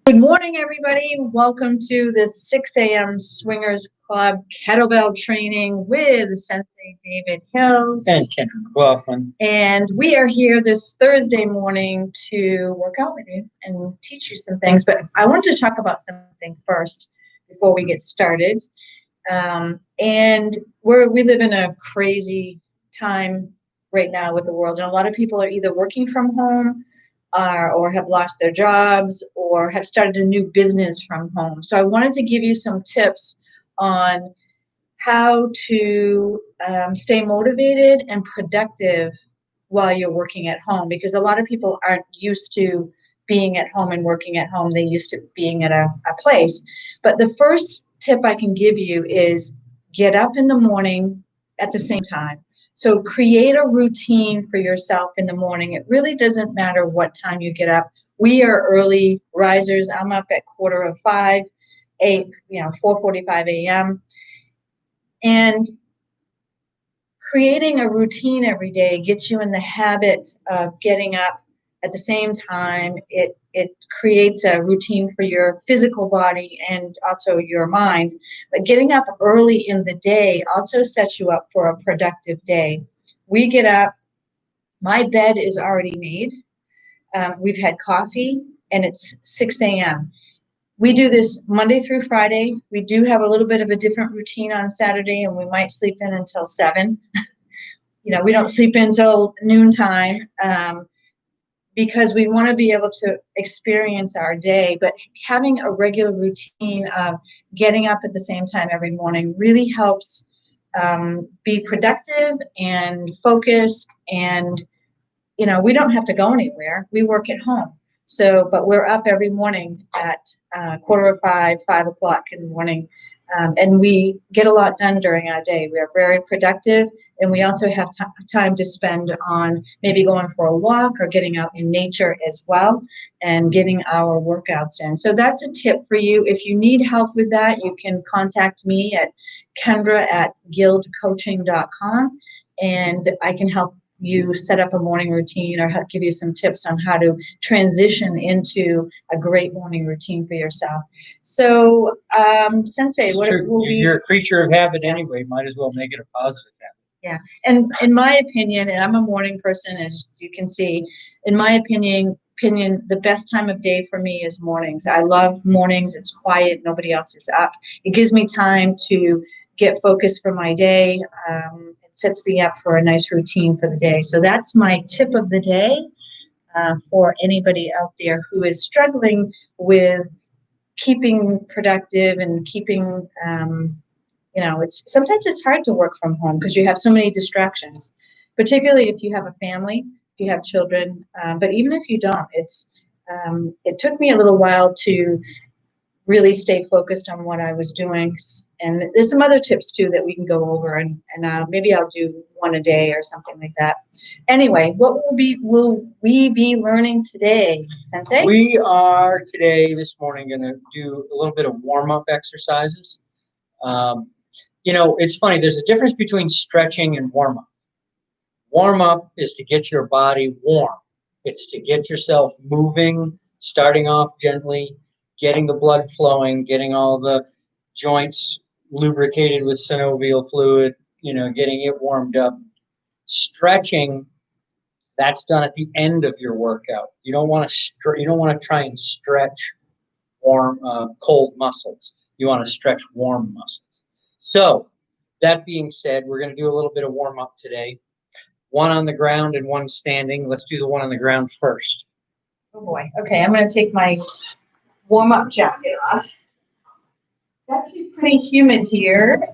Good morning, everybody. Welcome to the 6 a.m. Swingers Club Kettlebell training with Sensei David Hills. And Ken McLaughlin. And we are here this Thursday morning to work out with you and teach you some things. But I wanted to talk about something first before we get started. And we live in a crazy time right now with the world. And a lot of people are either working from home or have lost their jobs or have started a new business from home. So I wanted to give you some tips on how to stay motivated and productive while you're working at home, because a lot of people aren't used to being at home and working at home. They're used to being at a place. But the first tip I can give you is get up in the morning at the same time. So create a routine for yourself in the morning. It really doesn't matter what time you get up. We are early risers. I'm up at 4:45, 4:45 a.m. And creating a routine every day gets you in the habit of getting up at the same time. It creates a routine for your physical body and also your mind. But getting up early in the day also sets you up for a productive day. We get up, my bed is already made. We've had coffee, and it's 6 a.m. We do this Monday through Friday. We do have a little bit of a different routine on Saturday, and we might sleep in until 7. We don't sleep until noontime because we want to be able to experience our day. But having a regular routine of getting up at the same time every morning really helps be productive and focused. And, we don't have to go anywhere. We work at home. So, but we're up every morning at 4:45, 5 o'clock in the morning. And we get a lot done during our day. We are very productive, and we also have time to spend on maybe going for a walk or getting out in nature as well and getting our workouts in. So that's a tip for you. If you need help with that, you can contact me at kendra@guildcoaching.com, and I can help you set up a morning routine or give you some tips on how to transition into a great morning routine for yourself. So, Sensei, You're a creature of habit anyway. Might as well make it a positive habit. Yeah, and in my opinion, and I'm a morning person, as you can see, in my opinion, the best time of day for me is mornings. I love mornings. It's quiet. Nobody else is up. It gives me time to get focused for my day. It sets me up for a nice routine for the day. So that's my tip of the day for anybody out there who is struggling with keeping productive and keeping, sometimes it's hard to work from home because you have so many distractions, particularly if you have a family, if you have children. But even if you don't, it took me a little while to really stay focused on what I was doing. And there's some other tips too that we can go over, and maybe I'll do one a day or something like that. Anyway, what will we be learning today, Sensei? We are this morning, going to do a little bit of warm-up exercises. It's funny. There's a difference between stretching and warm-up. Warm-up is to get your body warm. It's to get yourself moving, starting off gently, getting the blood flowing, getting all the joints lubricated with synovial fluid, getting it warmed up. Stretching, that's done at the end of your workout. You don't want to try and stretch warm, cold muscles. You want to stretch warm muscles. So that being said, we're going to do a little bit of warm up today. One on the ground and one standing. Let's do the one on the ground first. Oh boy. Okay, I'm going to take my warm-up jacket off. It's actually pretty humid here.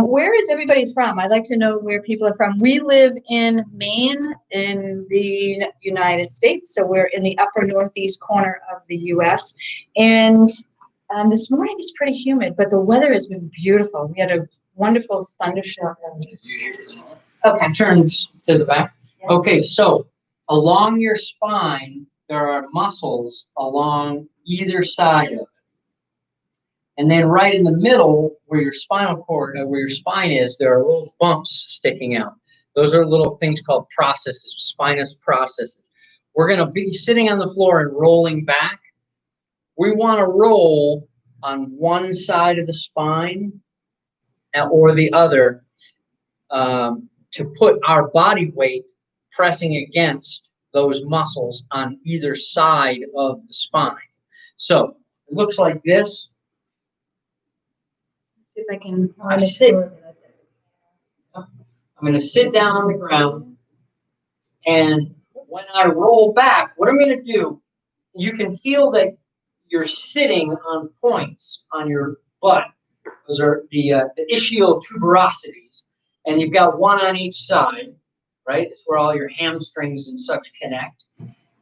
Where is everybody from? I'd like to know where people are from. We live in Maine in the United States, so we're in the upper northeast corner of the U.S. And this morning it's pretty humid, but the weather has been beautiful. We had a wonderful thunderstorm. Okay, turn to the back. Yeah. Okay, so along your spine, there are muscles along either side of it. And then right in the middle, where your spinal cord, where your spine is, there are little bumps sticking out. Those are little things called processes, spinous processes. we're going to be sitting on the floor and rolling back. We want to roll on one side of the spine or the other to put our body weight pressing against those muscles on either side of the spine. So it looks like this. See if I can. I'm going to sit down on the ground, and when I roll back, what I'm going to do, you can feel that you're sitting on points on your butt. Those are the ischial tuberosities, and you've got one on each side, right? It's where all your hamstrings and such connect.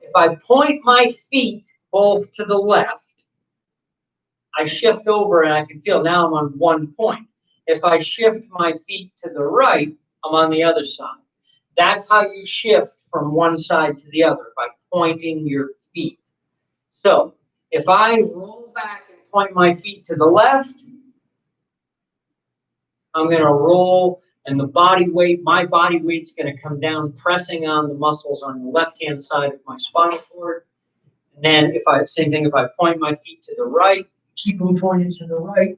If I point my feet both to the left, I shift over and I can feel now I'm on one point. If I shift my feet to the right, I'm on the other side. That's how you shift from one side to the other, by pointing your feet. So if I roll back and point my feet to the left, I'm going to roll, and the body weight, my body weight's going to come down, pressing on the muscles on the left-hand side of my spinal cord. And then same thing, if I point my feet to the right, keep them pointed to the right,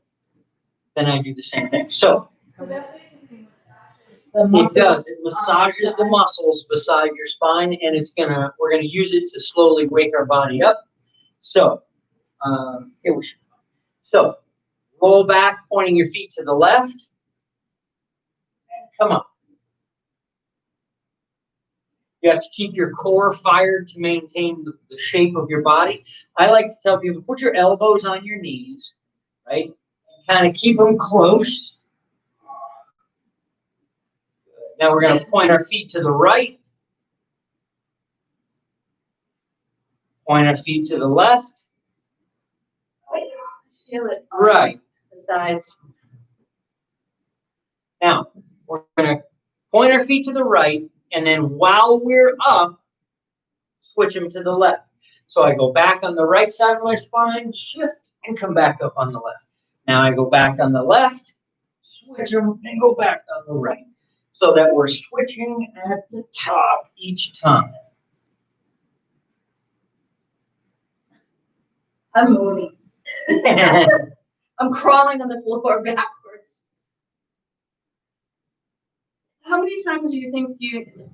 then I do the same thing. So that basically massages it does. It massages the muscles beside your spine, and we're gonna use it to slowly wake our body up. So here we should. So roll back, pointing your feet to the left. Come on. You have to keep your core fired to maintain the shape of your body. I like to tell people, put your elbows on your knees, right? And kind of keep them close. Now we're going to point our feet to the right. Point our feet to the left. Feel it. Right. The sides. Now, we're going to point our feet to the right, and then while we're up, switch them to the left. So I go back on the right side of my spine, shift, and come back up on the left. Now I go back on the left, switch them, and go back on the right. So that we're switching at the top each time. I'm moving. I'm crawling on the floor backwards. How many times do you think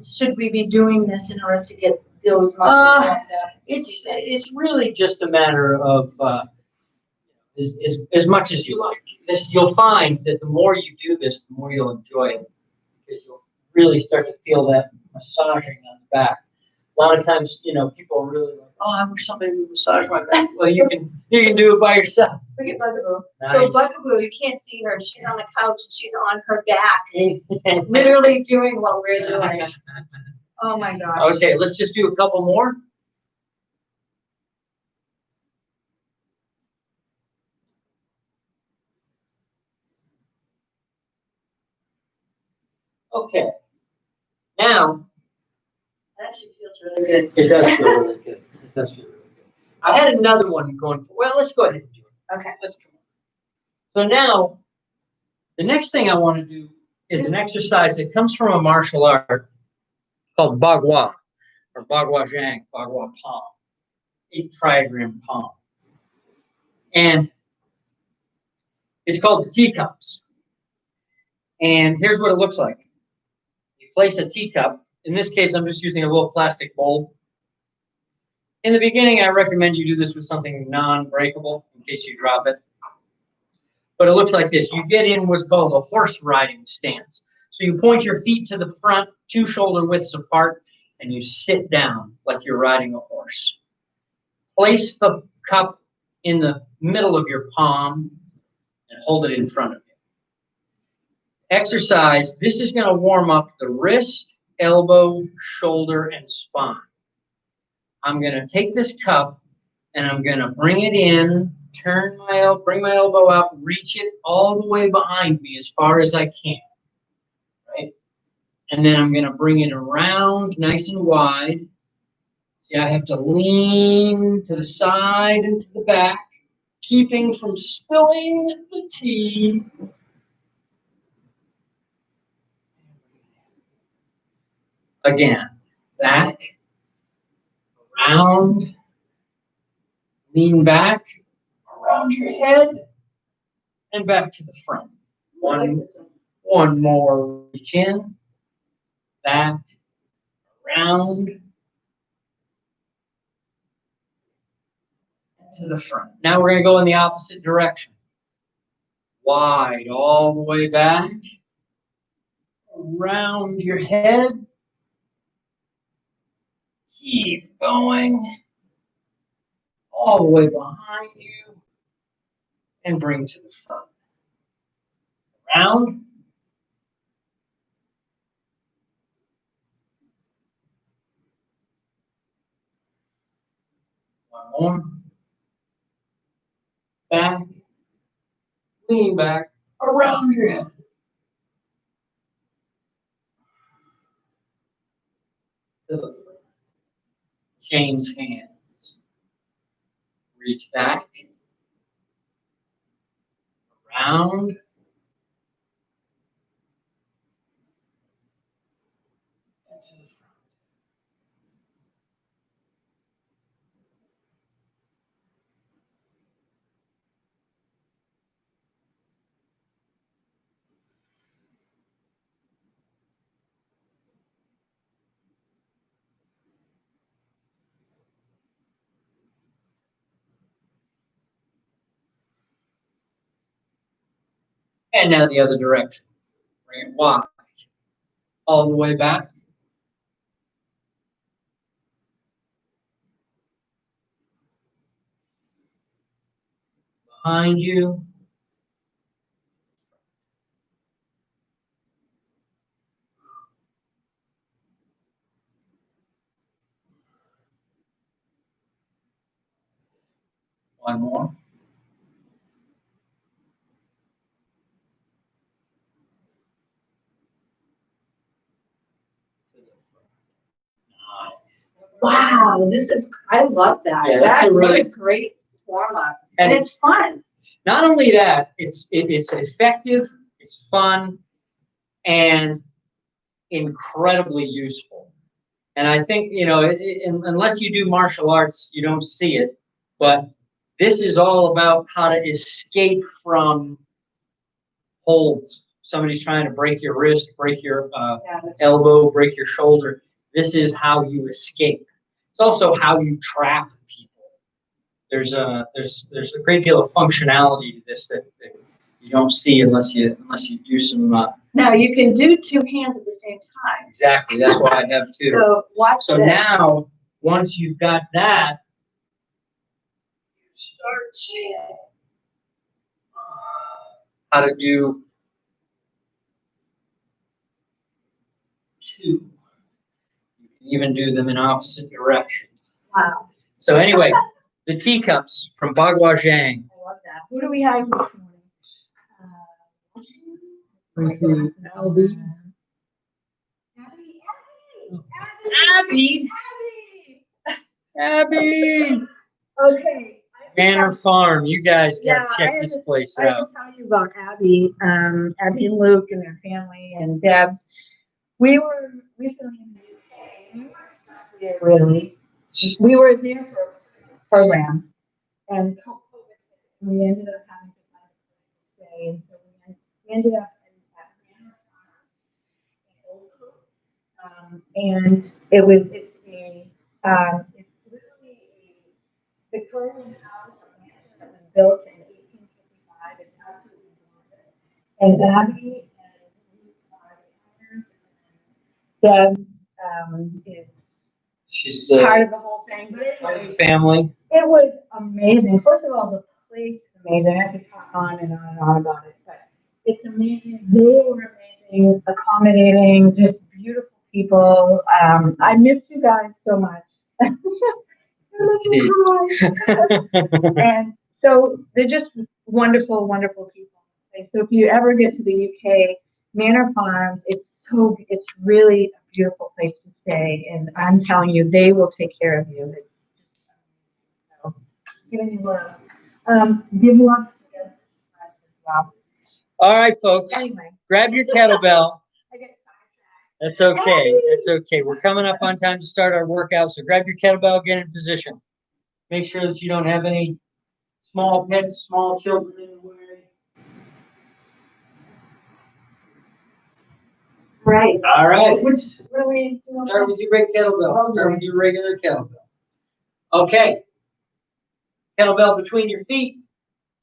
should we be doing this in order to get those muscles back down? It's really just a matter of as much as you like. You'll find that the more you do this, the more you'll enjoy it, because you'll really start to feel that massaging on the back. A lot of times, people are really like, "Oh, I wish somebody would massage my back." Well, you can do it by yourself. Look at Bugaboo. Nice. So Bugaboo, you can't see her. She's on the couch and she's on her back, literally doing what we're doing. Oh my gosh. Okay, let's just do a couple more. Okay. Now, That actually feels really good. it does feel really good. It does feel really good. I had another one going for, well, let's go ahead and do it. Okay. Let's come on. So now, the next thing I want to do is an exercise that comes from a martial art called Bagua, or Bagua Zhang, Bagua Palm, 8 trigram palm. And it's called the teacups. And here's what it looks like. You place a teacup. In this case, I'm just using a little plastic bowl. In the beginning, I recommend you do this with something non-breakable in case you drop it. But it looks like this. You get in what's called a horse riding stance. So you point your feet to the front, 2 shoulder widths apart, and you sit down like you're riding a horse. Place the cup in the middle of your palm and hold it in front of you. Exercise, this is going to warm up the wrist, elbow, shoulder, and spine. I'm going to take this cup and I'm going to bring it in, bring my elbow out, reach it all the way behind me as far as I can, right? And then I'm going to bring it around nice and wide. See, I have to lean to the side and to the back, keeping from spilling the tea. Again, back, round, lean back, around your head, and back to the front. One more, reach in, back, around, to the front. Now we're going to go in the opposite direction. Wide all the way back, around your head. Keep going all the way behind you and bring to the front. Around. One more. Back. Lean back around your head. To the front. Change hands. Reach back. Around. And to the front. And now the other direction. Bring it wide. All the way back. Behind you. One more. Wow, I love that. Yeah, That's a really great warm up. And And it's fun. Not only that, it's effective, it's fun, and incredibly useful. And I think, unless you do martial arts, you don't see it. But this is all about how to escape from holds. Somebody's trying to break your wrist, break your elbow, break your shoulder. This is how you escape. It's also how you trap people. There's a great deal of functionality to this that you don't see unless you do some. Now you can do two hands at the same time. Exactly, that's why I have two. So watch So this. now, once you've got that, you start seeing how to do two. You can even do them in opposite directions. Wow. So anyway, the teacups from Bagua Zhang. I love that. Who do we have this morning? Abby. Abby. Okay. Manor Farm. You guys got to check this place I out. can tell you about Abby, Abby and Luke and their family and Deb's. We were recently in the UK. We weren't stuck there really. We were there for a program, and we ended up having to find a place to stay, and so we ended up at Manor Farm in Old Coast, and it's literally a Victorian house mansion that was built in 1855. It's absolutely gorgeous, and Abby and Ruth are the owners. Deb's is She's the part of the whole thing. But anyway, family. it was amazing. First of all, the place is amazing. I could talk on and on and on about it, but it's amazing. They were amazing, accommodating, just beautiful people. I miss you guys so much. And so they're just wonderful, wonderful people. And so if you ever get to the UK, Manor Farms, it's really a beautiful place to stay, and I'm telling you, they will take care of you. It's so giving you love. Give love to them as well. All right, folks. Anyway, Grab your kettlebell. I get That's okay. That's okay. We're coming up on time to start our workout, so grab your kettlebell, get in position. Make sure that you don't have any small pets, small children in the way. Right. All right. What are we doing? Start with your big kettlebell. Start with your regular kettlebell. Okay. Kettlebell between your feet,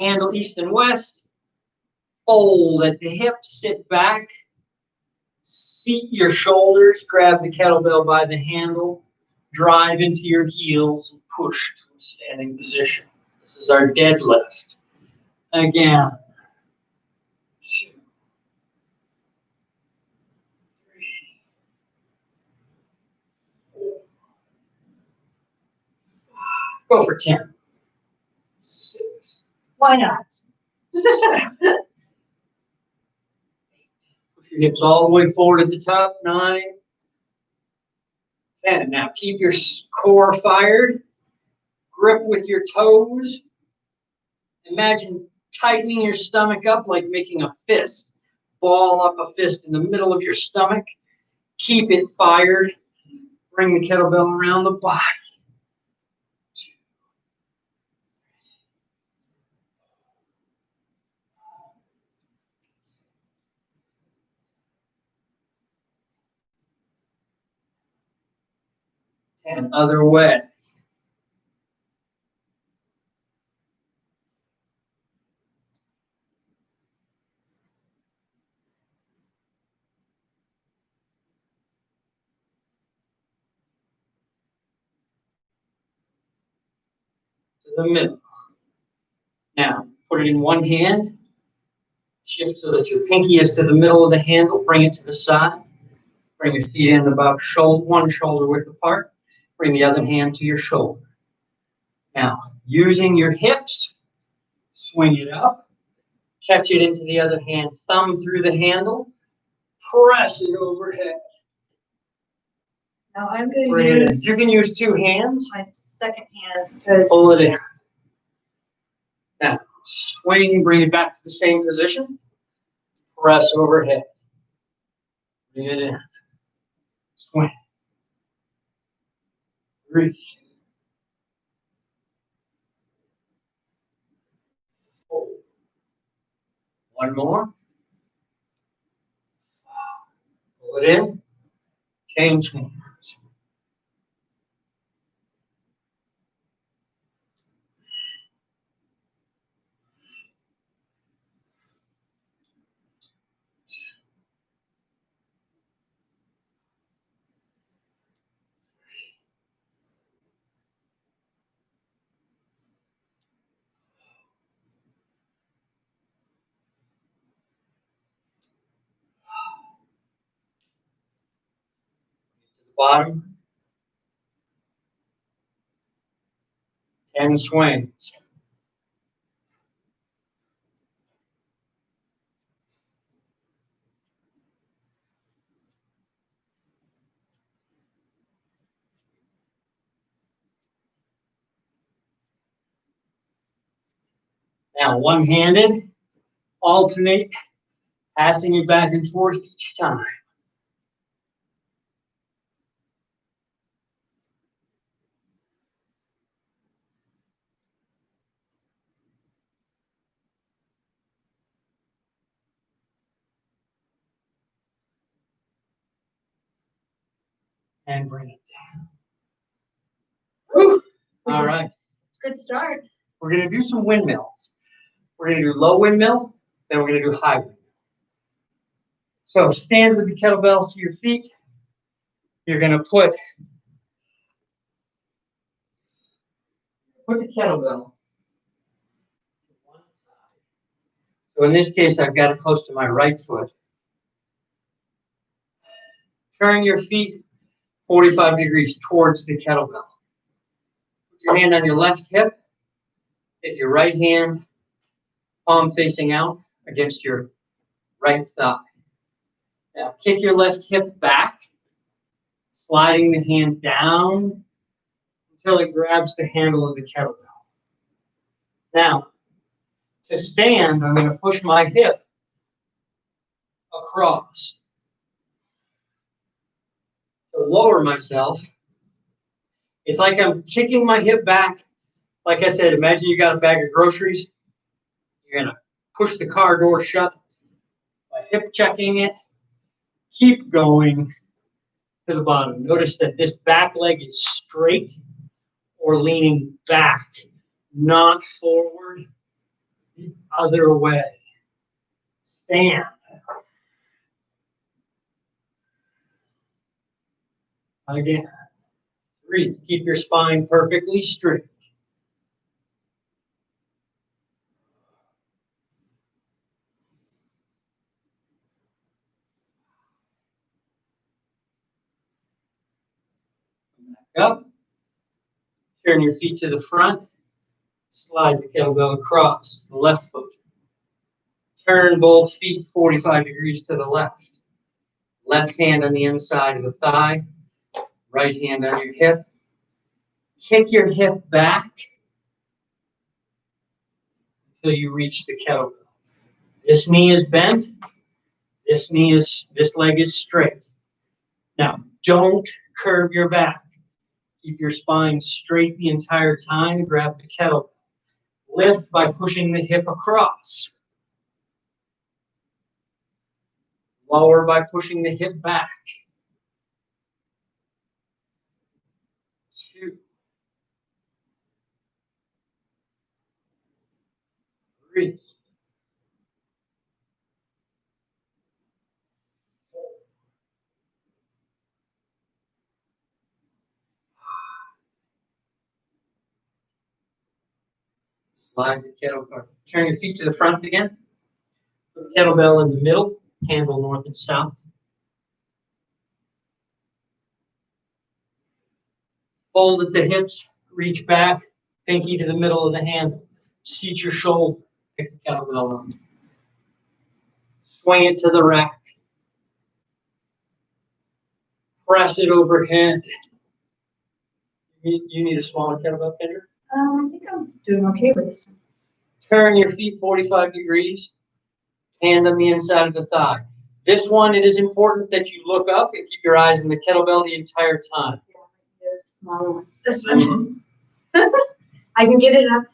handle east and west. Fold at the hips, sit back. Seat your shoulders, grab the kettlebell by the handle, drive into your heels, and push to a standing position. This is our deadlift. Again. 2, 3, 4, 5. Go for 10. 6. Why not? Push your hips all the way forward at the top. 9. 10. Now keep your core fired. Grip with your toes. Imagine tightening your stomach up like making a fist. Ball up a fist in the middle of your stomach. Keep it fired. Bring the kettlebell around the body. 10. Other way. To the middle. Now, put it in one hand. Shift so that your pinky is to the middle of the handle. Bring it to the side. Bring your feet in about one shoulder width apart. Bring the other hand to your shoulder. Now, using your hips, swing it up. Catch it into the other hand. Thumb through the handle. Press it overhead. Now I'm going Bring to it in. use You can use 2 hands. my second hand because Pull it in. Now, swing, bring it back to the same position. Press overhead. Bring it in. Swing. 3. 4. One more. Pull it in. Change hands. To the bottom. 10 swings. Now, one-handed, alternate, passing it back and forth each time. And bring it down. Whew. All right. it's a good start. We're going to do some windmills. We're going to do low windmill, then we're going to do high windmill. So stand with the kettlebells to your feet. You're going to put the kettlebell to one side. So in this case, I've got it close to my right foot. Turn your feet 45 degrees towards the kettlebell. Put your hand on your left hip. Hit your right hand, palm facing out against your right thigh. Now kick your left hip back, sliding the hand down until it grabs the handle of the kettlebell. Now, to stand, I'm going to push my hip across. lower myself. It's like I'm kicking my hip back. Like I said, imagine you got a bag of groceries. You're going to push the car door shut by hip checking it. Keep going to the bottom. Notice that this back leg is straight or leaning back, not forward, the other way. Stand. Again. 3. Keep your spine perfectly straight. Back up. Turn your feet to the front. Slide the kettlebell across the left foot. Turn both feet 45 degrees to the left. Left hand on the inside of the thigh. Right hand on your hip. Kick your hip back until you reach the kettlebell. This knee is bent. This leg is straight. Now, don't curve your back. Keep your spine straight the entire time. Grab the kettlebell. Lift by pushing the hip across. Lower by pushing the hip back. 2. 3. 4. Slide the kettlebell. Turn your feet to the front again. Put the kettlebell in the middle. Handle north and south. Fold at the hips. Reach back. Pinky to the middle of the handle. Seat your shoulder. Pick the kettlebell up. Swing it to the rack. Press it overhead. You need a smaller kettlebell, Kendra? I think I'm doing okay with this one. Turn your feet 45 degrees. Hand on the inside of the thigh. This one, it is important that you look up and keep your eyes on the kettlebell the entire time. Yeah, the smaller one. This one. I can get it up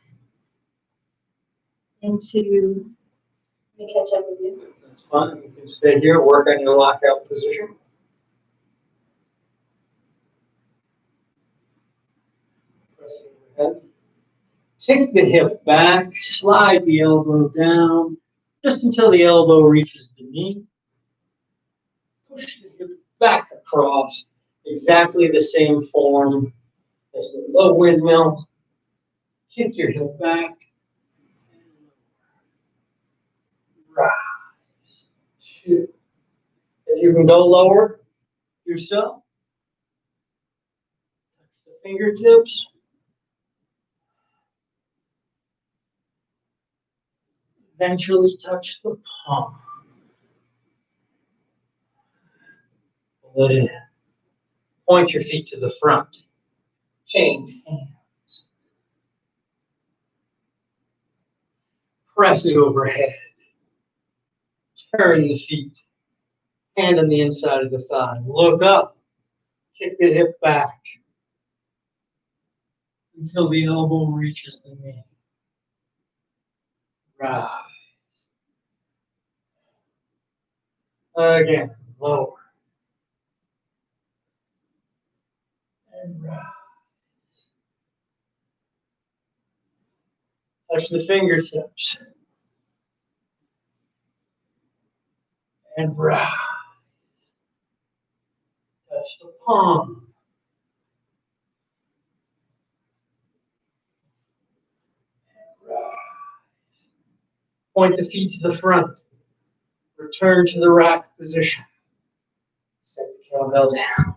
into. Let me catch up with you. That's fine. You can stay here, work on your lockout position. Press it overhead. Kick the hip back, slide the elbow down, just until the elbow reaches the knee. Push the hip back across, exactly the same form as the low windmill. Kick your hip back. Rise. 2. If you can go lower, do so. Touch the fingertips. Eventually touch the palm. Pull it in. Point your feet to the front. Change hands. Press it overhead. Turn the feet. Hand on the inside of the thigh. Look up. Kick the hip back until the elbow reaches the knee. Rise. Again, lower. And rise. Touch the fingertips. And rise. Touch the palm. And rise. Point the feet to the front. Return to the rack position. Set the kettlebell down.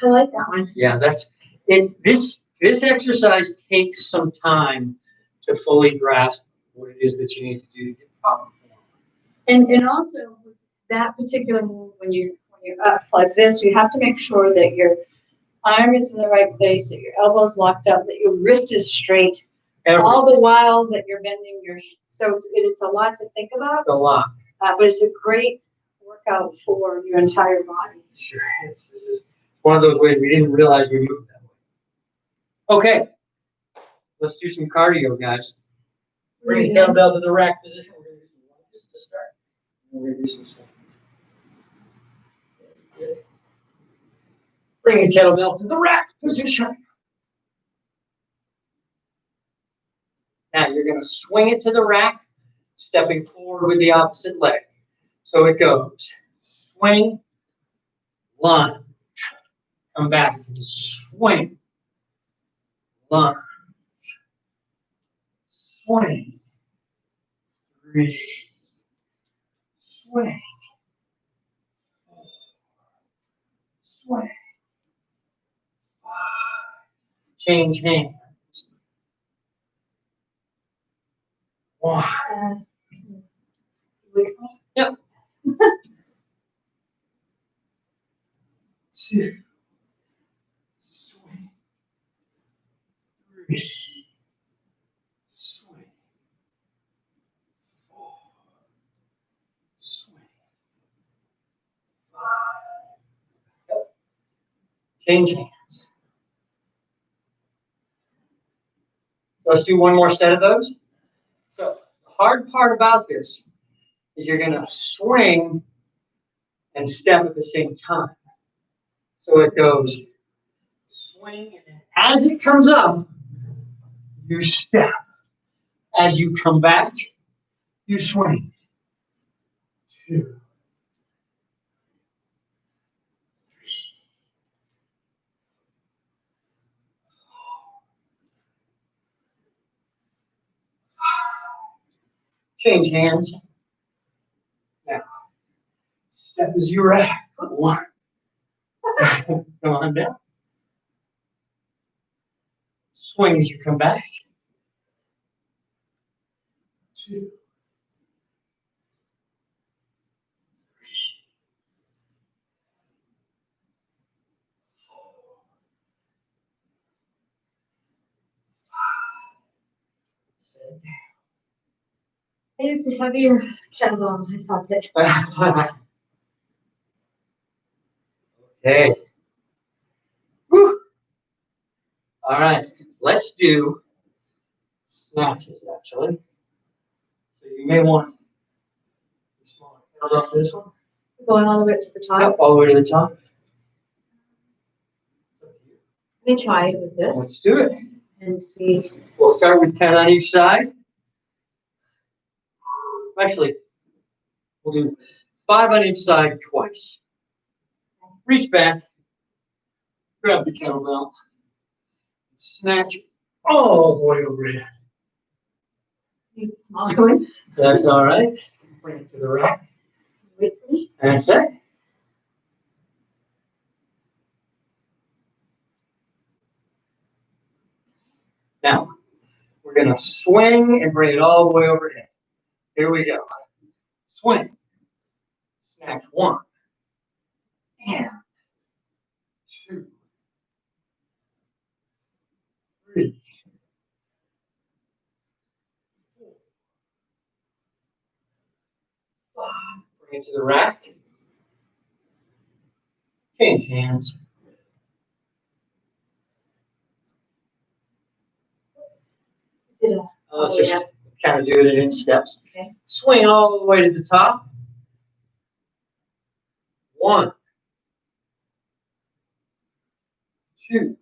I like that one. Yeah, that's it. This exercise takes some time to fully grasp what it is that you need to do to get proper form. And also with that particular move, when you're up like this, you have to make sure that your arm is in the right place, that your elbow's locked up, that your wrist is straight, all the while that you're bending your. So it's a lot to think about. It's a lot. But it's a great workout for your entire body. Sure. This is one of those ways we didn't realize we moved that way. Okay. Let's do some cardio, guys. Bring the kettlebell to the rack position. We're going to do some lunges to start. And we're going to do some swing. Bring the kettlebell to the rack position. Now you're going to swing it to the rack, stepping forward with the opposite leg. So it goes swing, lunge, come back, swing, lunge, swing, 3, swing, 4, swing, 5. Change hands. 1. Yep. 2. Swing. 3. Swing. 4. Swing. 5. Yep. Change hands. Let's do one more set of those. So the hard part about this is you're going to swing and step at the same time. So it goes swing, and then as it comes up, you step. As you come back, you swing. 2. Change hands. Now, step as you rack. 1. Come on down. Swing as you come back. 2. 4. 5. Sit down. I used to have your kettlebell. I thought it. Okay. Whew. All right. Let's do snatches, actually. So you may want to count up this one. Going all the way up to the top. Yep, all the way to the top. Let me try it with this Let's do it. and see. We'll start with 10 on each side. Actually, we'll do 5 on each side twice. Reach back, grab the kettlebell, snatch all the way overhead. Need the smaller one. That's all right. Bring it to the rack. Wait for me. That's it. Now, we're going to swing and bring it all the way overhead. Here we go. Swing. Snatch 1. And 2. 3. 4. 5. Bring it to the rack. Change hands. Oops. Did a Let's just kind of do it in steps. Okay. Swing all the way to the top. 1. 2.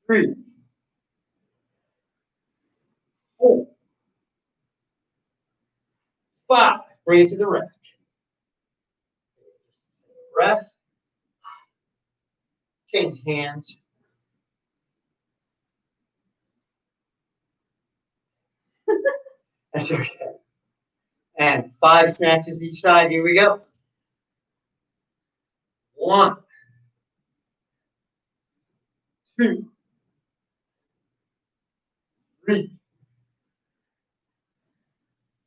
3. 4. 5. Bring it to the rack. Breath. Change hands. That's okay. And 5 snatches each side. Here we go. 1. 2. 3.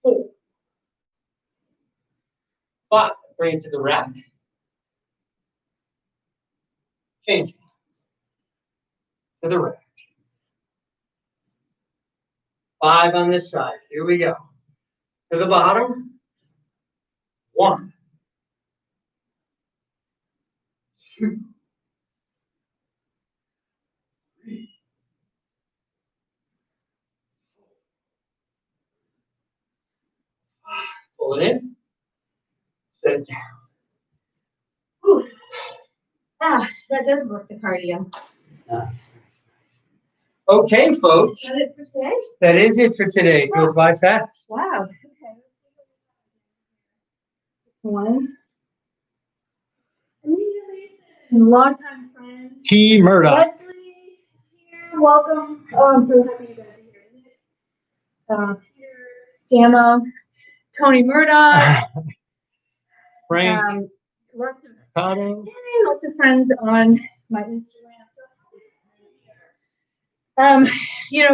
4. 5. Bring it to the rack. Change hands. To the rack. 5 on this side. Here we go. To the bottom. 1, 2, 3, 4, 5. Pull it in. Set it down. Whew. That does work the cardio. Nice. Okay, folks. Is that it for today? That is it for today. It goes by fast. Wow. Okay. One. Longtime friend. T. Murdoch. Leslie is here. Welcome. Oh, I'm so happy you guys are here. Peter, Gamma, Tony Murdoch. Frank. Lots of Cotto. lots of friends on my Instagram.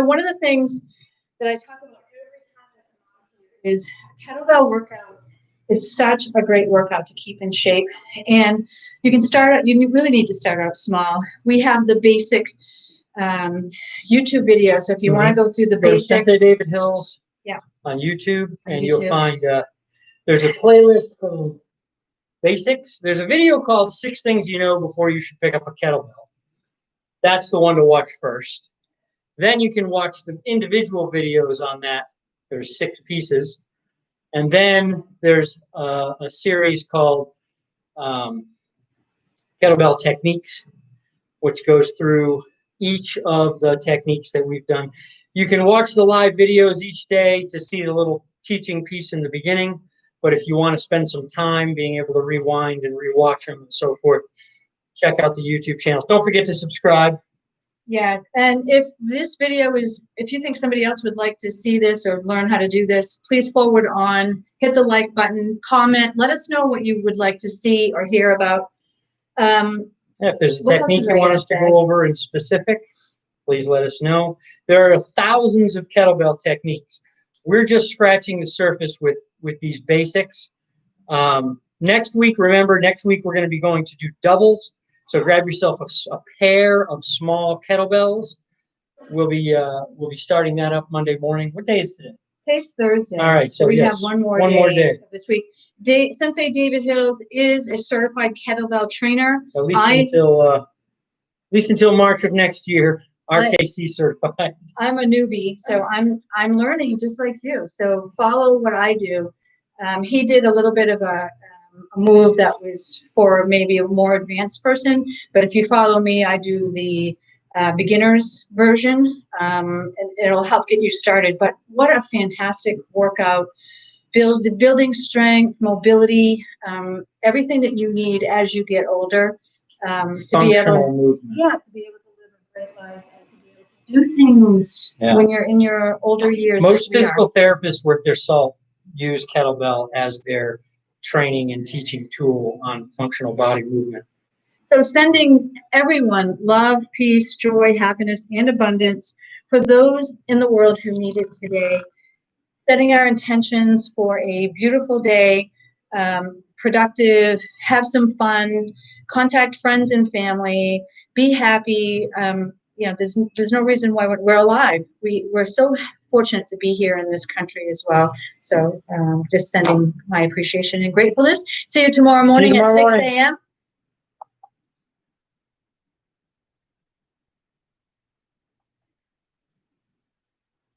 One of the things that I talk about every time I come out here is kettlebell workout. It's such a great workout to keep in shape, and you can start out. You really need to start out small. We have the basic YouTube video, so if you want to go through the Go to basics, Sensei David Hills. Yeah. On YouTube, On and you'll YouTube. find there's a playlist called Basics. There's a video called 6 Things You Know Before You Should Pick Up a Kettlebell. That's the one to watch first. Then you can watch the individual videos on that. There's 6 pieces. And then there's a series called Kettlebell Techniques, which goes through each of the techniques that we've done. You can watch the live videos each day to see the little teaching piece in the beginning. But if you want to spend some time being able to rewind and rewatch them and so forth, check out the YouTube channels. Don't forget to subscribe. Yeah, and if this video if you think somebody else would like to see this or learn how to do this, please forward on, hit the like button, comment, let us know what you would like to see or hear about. If there's a What else technique was you I want gonna us to say? go over in specific, please let us know. There are thousands of kettlebell techniques. We're just scratching the surface with these basics. Next week we're going to be going to do doubles. So grab yourself a pair of small kettlebells. We'll be starting that up Monday morning. What day is today? Today's Thursday. All right, so we yes, have one more day this week. Sensei David Hills is a certified kettlebell trainer. At least until March of next year. RKC certified. I'm a newbie, so I'm learning just like you. So follow what I do. He did a little bit of a move that was for maybe a more advanced person, but if you follow me, I do the beginner's version, and it'll help get you started. But what a fantastic workout! Building strength, mobility, everything that you need as you get older to be able to live a great life and to be able to do things when you're in your older years. Most physical therapists worth their salt use kettlebell as their training and teaching tool on functional body movement. So sending everyone love, peace, joy, happiness, and abundance for those in the world who need it today. Setting our intentions for a beautiful day, productive, have some fun, contact friends and family, be happy. There's no reason why we're alive. We're so fortunate to be here in this country as well. So just sending my appreciation and gratefulness. See you tomorrow morning at 6 a.m.